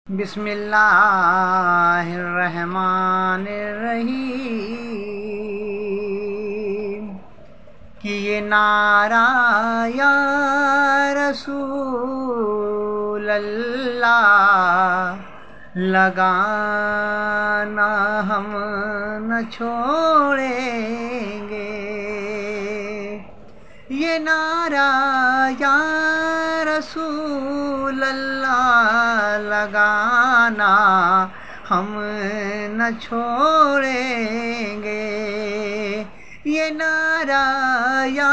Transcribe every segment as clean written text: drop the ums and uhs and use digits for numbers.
बिस्मिल्लाहिर्रहमानिर्रहीम कि ये नारा या रसूल अल्लाह लगाना हम न छोड़ेंगे। ये नारा या रसूल अल्लाह लगाना हम न छोड़ेंगे। ये नारा या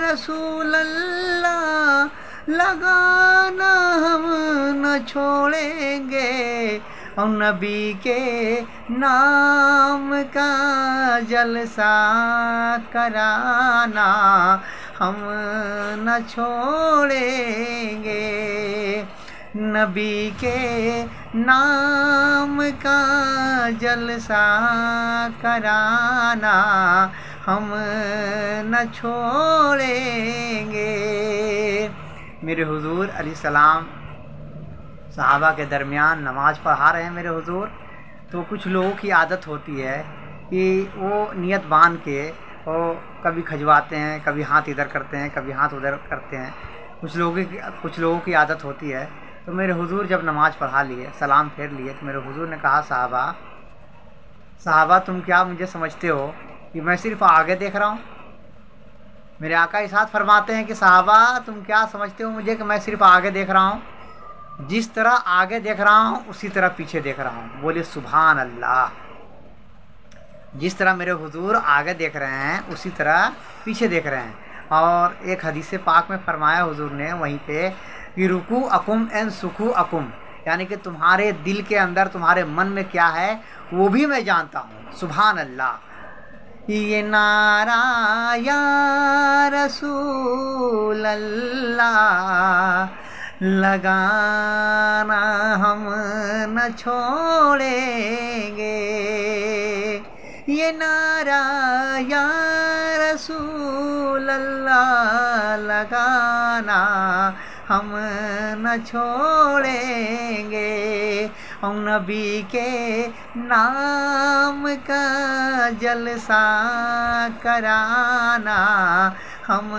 रसूल अल्लाह लगाना हम न छोड़ेंगे। और नबी के नाम का जलसा कराना हम न छोड़ेंगे। नबी के नाम का जलसा कराना हम न छोड़ेंगे। मेरे हुजूर अलैहिस्सलाम सहाबा के दरमियान नमाज़ पढ़ा रहे हैं मेरे हुजूर। तो कुछ लोगों की आदत होती है कि वो नियत बांध के वो कभी खजवाते हैं, कभी हाथ इधर करते हैं, कभी हाथ उधर करते हैं। कुछ लोगों की आदत होती है। तो मेरे हुजूर जब नमाज़ पढ़ा लिए, सलाम फेर लिए, तो मेरे हुजूर ने कहा, साहबा तुम क्या मुझे समझते हो कि मैं सिर्फ आगे देख रहा हूँ? मेरे आका इरशाद फरमाते हैं कि साहबा तुम क्या समझते हो मुझे कि मैं सिर्फ आगे देख रहा हूँ? जिस तरह आगे देख रहा हूँ उसी तरह पीछे देख रहा हूँ। बोले सुभान अल्लाह। जिस तरह मेरे हुजूर आगे देख रहे हैं उसी तरह पीछे देख रहे हैं। और एक हदीस पाक में फरमाया हुजूर ने वहीं पे कि रुकू अकुम एन सुकू अकुम, यानी कि तुम्हारे दिल के अंदर तुम्हारे मन में क्या है वो भी मैं जानता हूँ। सुभान अल्लाह। ये नारा या रसूल अल्लाह लगाना हम न छोड़ेंगे। ये नारा या रसूल अल्लाह लगाना हम न छोड़ेंगे। और नबी के नाम का जलसा कराना हम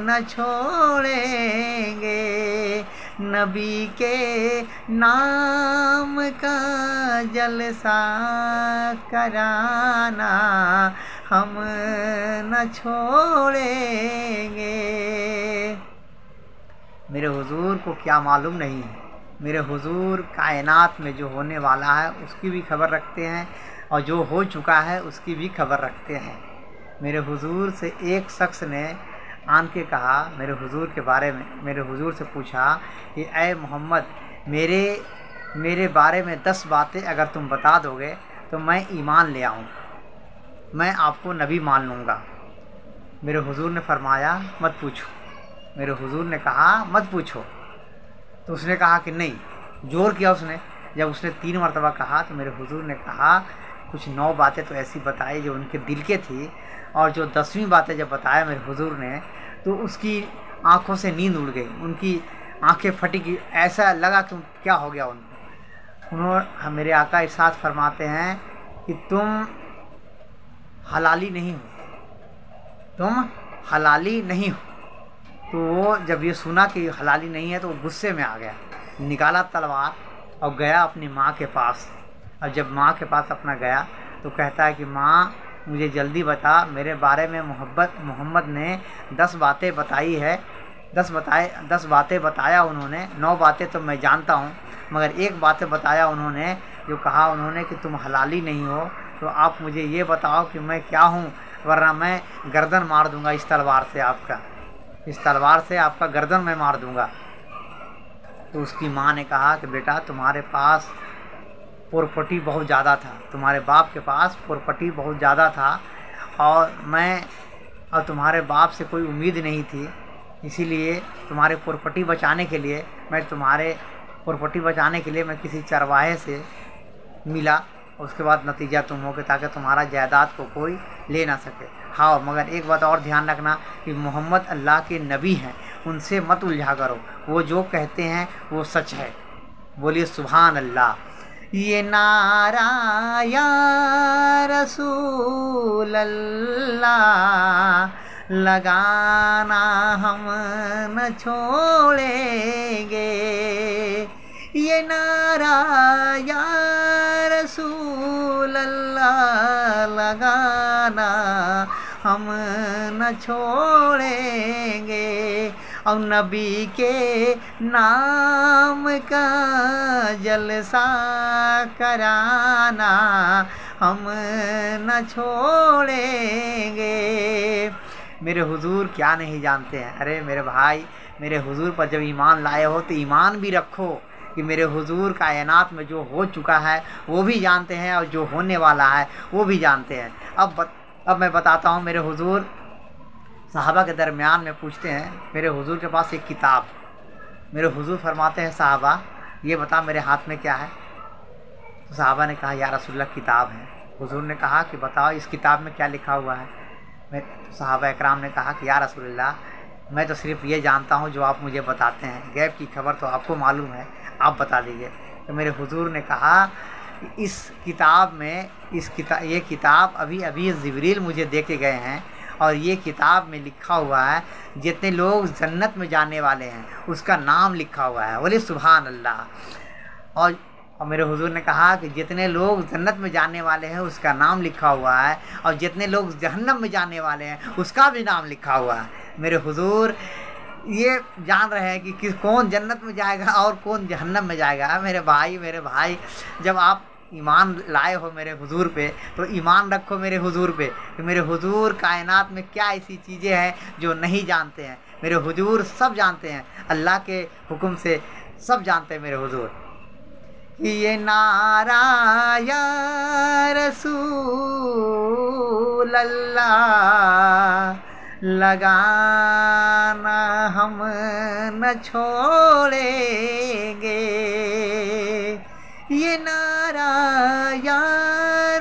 न छोड़ेंगे। नबी के नाम का जलसा कराना हम न छोड़ेंगे। मेरे हुजूर को क्या मालूम नहीं है, मेरे हुजूर कायनात में जो होने वाला है उसकी भी खबर रखते हैं और जो हो चुका है उसकी भी खबर रखते हैं। मेरे हुजूर से एक शख्स ने आन के कहा मेरे हुजूर के बारे में, मेरे हुजूर से पूछा कि ऐ मोहम्मद मेरे बारे में 10 बातें अगर तुम बता दोगे तो मैं ईमान ले आऊँ, मैं आपको नबी मान लूँगा। मेरे हुजूर ने फरमाया मत पूछो। मेरे हुजूर ने कहा मत पूछो। तो उसने कहा कि नहीं, जोर किया उसने। जब उसने 3 मरतबा कहा तो मेरे हुजूर ने कहा कुछ 9 बातें तो ऐसी बताई जो उनके दिल के थी। और जो 10वीं बातें जब बताया मेरे हुजूर ने तो उसकी आंखों से नींद उड़ गई, उनकी आंखें फटी की, ऐसा लगा कि क्या हो गया उनको। उन्होंने मेरे आका इरशाद फरमाते हैं कि तुम हलाली नहीं हो, तुम हलाली नहीं हो। तो वो जब ये सुना कि हलाली नहीं है तो वो गुस्से में आ गया, निकाला तलवार और गया अपनी माँ के पास। और जब माँ के पास अपना गया तो कहता है कि माँ मुझे जल्दी बता, मेरे बारे में मोहम्मद ने 10 बातें बताई है, 10 बातें बताया उन्होंने। 9 बातें तो मैं जानता हूँ मगर एक बातें बताया उन्होंने, जो कहा उन्होंने कि तुम हलाली नहीं हो। तो आप मुझे ये बताओ कि मैं क्या हूँ, वरना मैं गर्दन मार दूँगा इस तलवार से, इस तलवार से आपका गर्दन मैं मार दूँगा। तो उसकी माँ ने कहा कि बेटा तुम्हारे पास प्रॉपर्टी बहुत ज़्यादा था, तुम्हारे बाप के पास प्रॉपर्टी बहुत ज़्यादा था और तुम्हारे बाप से कोई उम्मीद नहीं थी। इसीलिए तुम्हारे प्रॉपर्टी बचाने के लिए मैं किसी चरवाहे से मिला। उसके बाद नतीजा तुम हो कि ताकि तुम्हारा जायदाद को कोई ले ना सके। हाँ, मगर एक बात और ध्यान रखना कि मोहम्मद अल्लाह के नबी हैं, उनसे मत उलझा करो, वो जो कहते हैं वो सच है। बोलिए सुभान अल्लाह। ये नारा या रसूल अल्लाह लगाना हम न छोड़ेंगे। ये नारा या रसूल अल्लाह लगाना हम न छोड़ेंगे। और नबी के नाम का जलसा कराना हम न छोड़ेंगे। मेरे हुजूर क्या नहीं जानते हैं। अरे मेरे भाई, मेरे हुजूर पर जब ईमान लाए हो तो ईमान भी रखो कि मेरे हुजूर कायनात में जो हो चुका है वो भी जानते हैं और जो होने वाला है वो भी जानते हैं। अब मैं बताता हूँ। मेरे हुजूर सहाबा के दरमियान में पूछते हैं, मेरे हुजूर के पास एक किताब, मेरे हुजूर फरमाते हैं सहाबा ये बता मेरे हाथ में क्या है। तो सहाबा ने कहा या रसूलल्लाह किताब है। हुजूर ने कहा कि बताओ इस किताब में क्या लिखा हुआ है। सहाबा इकराम ने कहा कि या रसूलल्लाह मैं तो सिर्फ ये जानता हूँ जो आप मुझे बताते हैं, गैब की खबर तो आपको मालूम है, आप बता दीजिए। तो मेरे हुजूर ने कहा इस किताब में ये किताब अभी अभी जिब्रील मुझे दे के गए हैं और ये किताब में लिखा हुआ है जितने लोग जन्नत में जाने वाले हैं उसका नाम लिखा हुआ है। बोले सुभान अल्लाह। और मेरे हुजूर ने कहा कि जितने लोग जन्नत में जाने वाले हैं उसका नाम लिखा हुआ है और जितने लोग जहन्नम में जाने वाले हैं उसका भी नाम लिखा हुआ है। मेरे हुजूर ये जान रहे हैं कि कौन जन्नत में जाएगा और कौन जहन्नम में जाएगा। मेरे भाई जब आप ईमान लाए हो मेरे हुजूर पे तो ईमान रखो मेरे हुजूर पे कि मेरे हुजूर कायनात में क्या ऐसी चीज़ें हैं जो नहीं जानते हैं। मेरे हुजूर सब जानते हैं, अल्लाह के हुक्म से सब जानते हैं मेरे हुजूर। ये नारा या रसूल अल्लाह लगाना हम न छोड़ेंगे। ये नारा या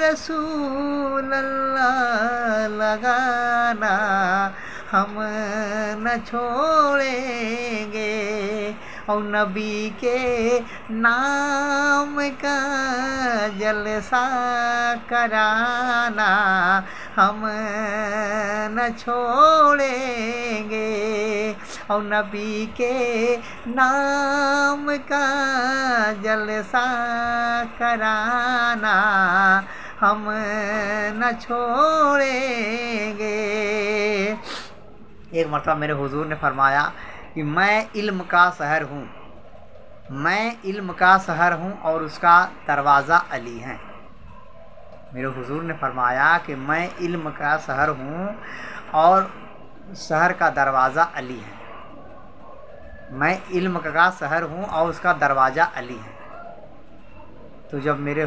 रसूल अल्लाह लगाना हम न छोड़ेंगे। और नबी के नाम का जलसा कराना हम न छोड़ेंगे। और नबी के नाम का जलसा कराना हम न छोड़ेंगे। एक मरतबा मेरे हुजूर ने फरमाया कि मैं इल्म का शहर हूँ, मैं इल्म का शहर हूँ और उसका दरवाज़ा अली है। मेरे हुजूर ने फरमाया कि मैं इल्म का शहर हूँ और शहर का दरवाज़ा अली है। मैं इल्म का शहर हूँ और उसका दरवाज़ा अली है। तो जब मेरे